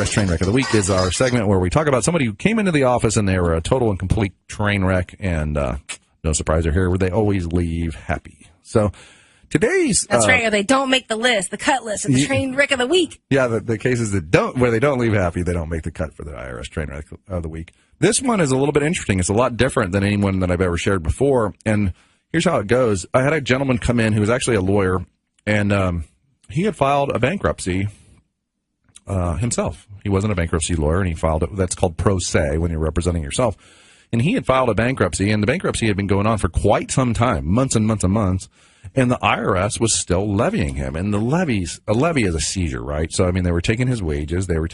IRS Train Wreck of the Week is our segment where we talk about somebody who came into the office and they were a total and complete train wreck, and no surprise here, where they always leave happy. So today's... That's right, or they don't make the list, the cut list of the Train Wreck of the Week. Yeah, the cases where they don't leave happy, they don't make the cut for the IRS Train Wreck of the Week. This one is a little bit interesting. It's a lot different than anyone that I've ever shared before, and here's how it goes. I had a gentleman come in who was actually a lawyer, and he had filed a bankruptcy himself. He wasn't a bankruptcy lawyer, and he filed it. That's called pro se when you're representing yourself. And he had filed a bankruptcy, and the bankruptcy had been going on for quite some time, months and months and months, and the IRS was still levying him. And a levy is a seizure, right? So, I mean, they were taking his wages, they were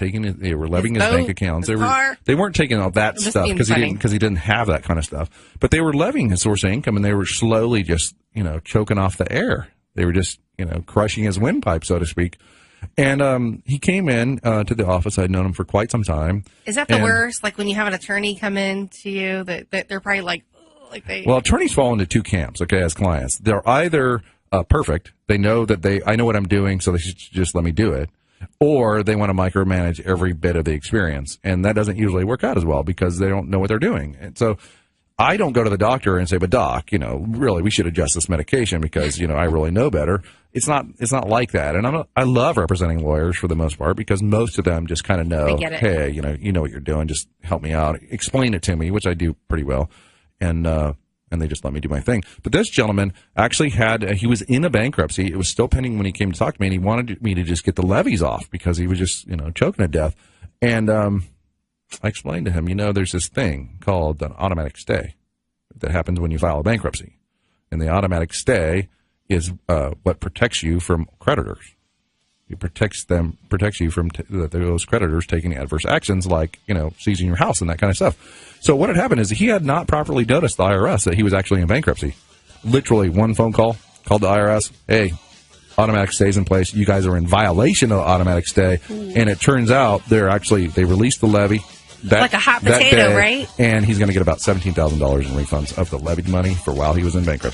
levying his bank accounts. They weren't taking all that stuff because he didn't have that kind of stuff. But they were levying his source of income, and they were slowly just, choking off the air. They were just, crushing his windpipe, so to speak. And he came in to the office. I'd known him for quite some time. Is that the worst? Like when you have an attorney come in to you, that they're probably Well, attorneys fall into two camps, okay, as clients. They're either perfect. They know that I know what I'm doing, so they should just let me do it. Or they want to micromanage every bit of the experience. And that doesn't usually work out as well because they don't know what they're doing. And so I don't go to the doctor and say, but doc, really, we should adjust this medication because, I really know better. It's not like that. And I love representing lawyers for the most part because most of them just kind of know, hey, you know what you're doing. Just help me out. Explain it to me, which I do pretty well. And they just let me do my thing. But this gentleman actually he was in a bankruptcy. It was still pending when he came to talk to me, and he wanted me to just get the levies off because he was just, choking to death. And I explained to him, there's this thing called an automatic stay that happens when you file a bankruptcy. And the automatic stay is what protects you from creditors. It protects you from those creditors taking adverse actions like, seizing your house and that kind of stuff. So what had happened is he had not properly noticed the IRS that he was actually in bankruptcy. Literally one phone call, called the IRS, hey, automatic stay's in place. You guys are in violation of the automatic stay. And it turns out they released the levy. Like a hot potato, right? And he's going to get about $17,000 in refunds of the levied money for while he was in bankruptcy.